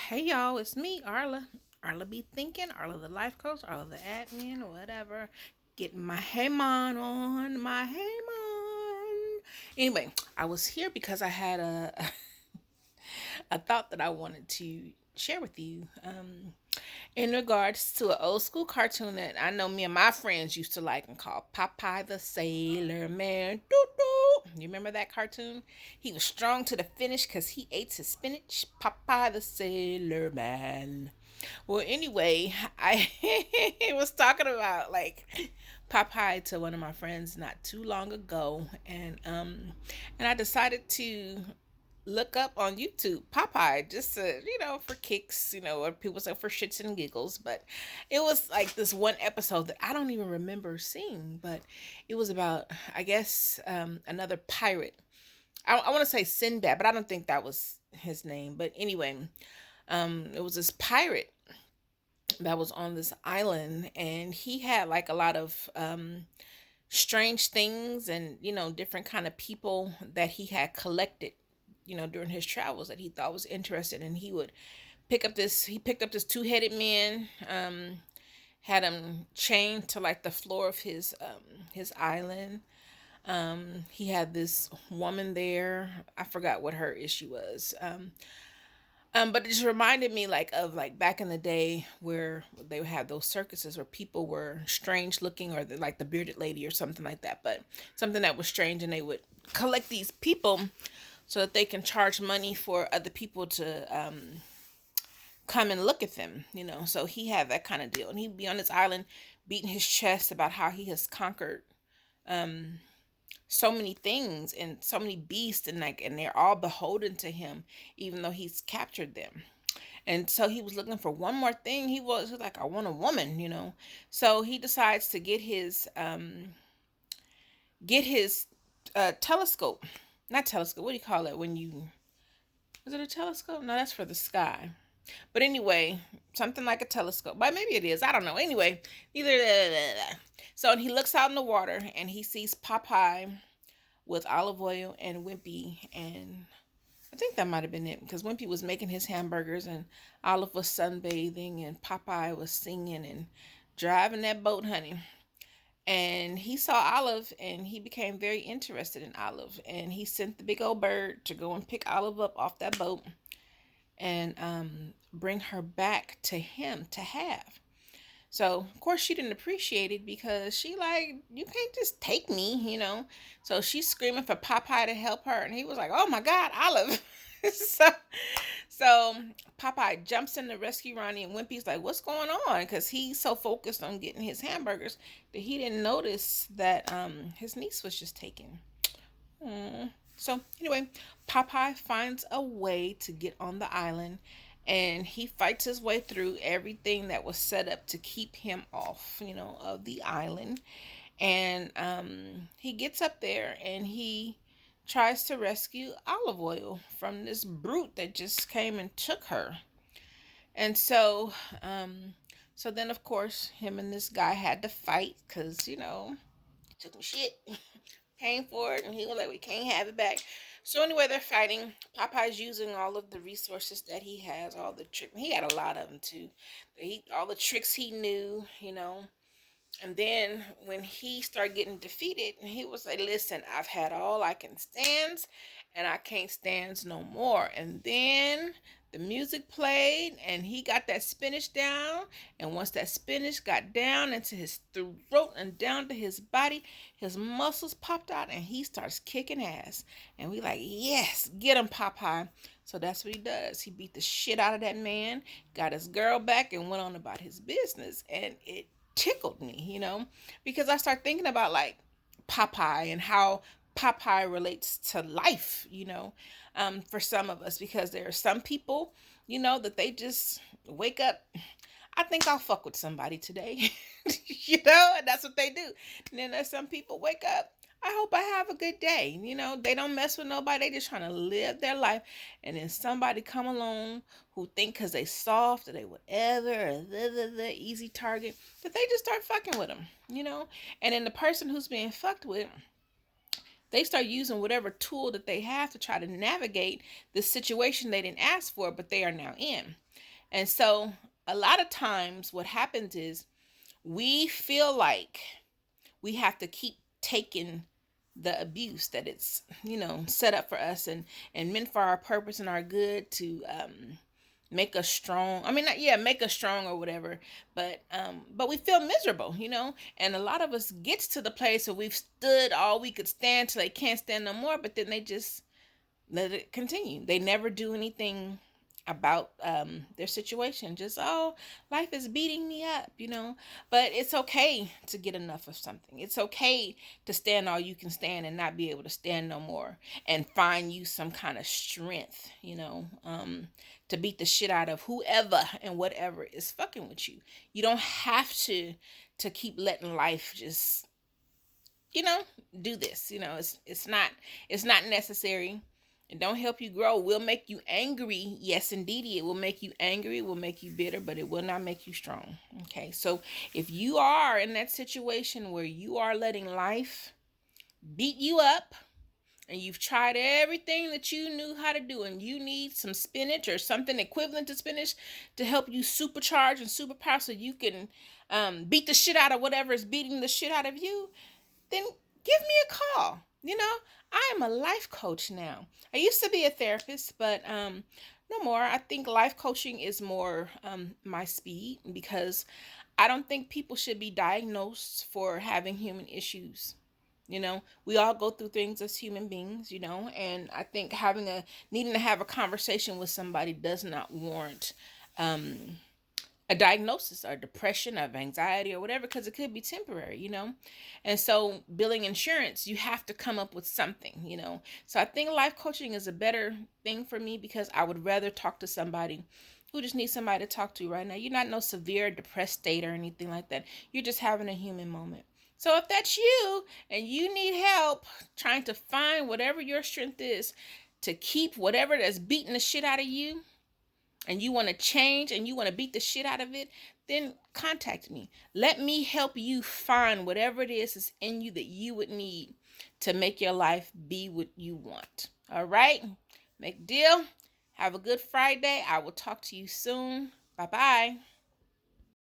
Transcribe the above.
Hey y'all, it's me, Arla. Arla be thinking, Arla the life coach, Arla the admin, whatever. Getting my hey mon on, my hey mon. Anyway, I was here because I had a thought that I wanted to share with you. In regards to an old school cartoon that I know me and my friends used to like and called Popeye the Sailor Man. Doo doo. You remember that cartoon? He was strong to the finish because he ate his spinach. Popeye the Sailor Man. Well, anyway, I was talking about like Popeye to one of my friends not too long ago, and I decided to look up on YouTube Popeye just to, for kicks, or people say for shits and giggles. But it was like this one episode that I don't even remember seeing, but it was about, I guess, another pirate. I want to say Sinbad, but I don't think that was his name. But anyway, it was this pirate that was on this island, and he had like a lot of strange things and different kind of people that he had collected during his travels that he thought was interested, and he picked up this two-headed man, had him chained to like the floor of his island. He had this woman there. I forgot what her issue was. But it just reminded me like of like back in the day where they would have those circuses where people were strange looking, or like the bearded lady or something like that, but something that was strange, and they would collect these people so that they can charge money for other people to come and look at them. So he had that kind of deal, and he'd be on this island beating his chest about how he has conquered um so many things and so many beasts, and they're all beholden to him even though he's captured them. And so he was looking for one more thing. He was like, I want a woman. So he decides to get his telescope. Not telescope, what do you call it when you, is it a telescope? No, that's for the sky. But anyway, something like a telescope. But maybe it is. I don't know. Anyway, either. So he looks out in the water and he sees Popeye with Olive Oyl and Wimpy, and I think that might have been it because Wimpy was making his hamburgers and Olive was sunbathing and Popeye was singing and driving that boat, honey. And he saw Olive and he became very interested in Olive, and he sent the big old bird to go and pick Olive up off that boat and bring her back to him to have. So of course she didn't appreciate it because she like, you can't just take me. So she's screaming for Popeye to help her, and he was like, oh my God, Olive. so so Popeye jumps in to rescue Ronnie, and Wimpy's like, what's going on? Because he's so focused on getting his hamburgers that he didn't notice that his niece was just taken. So anyway, Popeye finds a way to get on the island, and he fights his way through everything that was set up to keep him off, of the island. And he gets up there and he tries to rescue Olive Oyl from this brute that just came and took her. And so then of course him and this guy had to fight because he took him shit. Paying for it, and he was like, we can't have it back. So anyway, they're fighting. Popeye's using all of the resources that he has, all the trick. He had a lot of them too. All the tricks he knew. And then when he started getting defeated, he was like, listen, I've had all I can stand, and I can't stand no more. And then the music played, and he got that spinach down. And once that spinach got down into his throat and down to his body, his muscles popped out, and he starts kicking ass. And we like, yes, get him, Popeye. So that's what he does. He beat the shit out of that man, got his girl back, and went on about his business. And it tickled me, because I start thinking about like Popeye and how Popeye relates to life, for some of us, because there are some people, that they just wake up. I think I'll fuck with somebody today, and that's what they do. And then there's some people wake up. I hope I have a good day. They don't mess with nobody. They just trying to live their life. And then somebody come along who think because they soft or they whatever or the easy target that they just start fucking with them. And then the person who's being fucked with, They start using whatever tool that they have to try to navigate the situation they didn't ask for, but they are now in. And so a lot of times what happens is we feel like we have to keep taking the abuse that it's, set up for us and meant for our purpose and our good to make us strong. I mean, not, yeah, make us strong or whatever, but we feel miserable, and a lot of us gets to the place where we've stood all we could stand till they can't stand no more, but then they just let it continue. They never do anything about their situation. Just, oh, life is beating me up, But it's okay to get enough of something. It's okay to stand all you can stand and not be able to stand no more, and find you some kind of strength, to beat the shit out of whoever and whatever is fucking with you. You don't have to keep letting life just, you know, do this. It's not necessary. It don't help you grow. Will make you angry. Yes, indeed, it will make you angry. It will make you bitter, but it will not make you strong. Okay, so if you are in that situation where you are letting life beat you up, and you've tried everything that you knew how to do, and you need some spinach or something equivalent to spinach to help you supercharge and superpower so you can beat the shit out of whatever is beating the shit out of you, then give me a call. I am a life coach now. I used to be a therapist, but no more. I think life coaching is more my speed, because I don't think people should be diagnosed for having human issues. We all go through things as human beings, and I think needing to have a conversation with somebody does not warrant a diagnosis or depression of anxiety or whatever, because it could be temporary, And so billing insurance, you have to come up with something, So I think life coaching is a better thing for me, because I would rather talk to somebody who just needs somebody to talk to right now. You're not no severe depressed state or anything like that. You're just having a human moment. So if that's you and you need help trying to find whatever your strength is to keep whatever that's beating the shit out of you, and you want to change and you want to beat the shit out of it, then contact me. Let me help you find whatever it is in you that you would need to make your life be what you want. All right? Make a deal. Have a good Friday. I will talk to you soon. Bye-bye.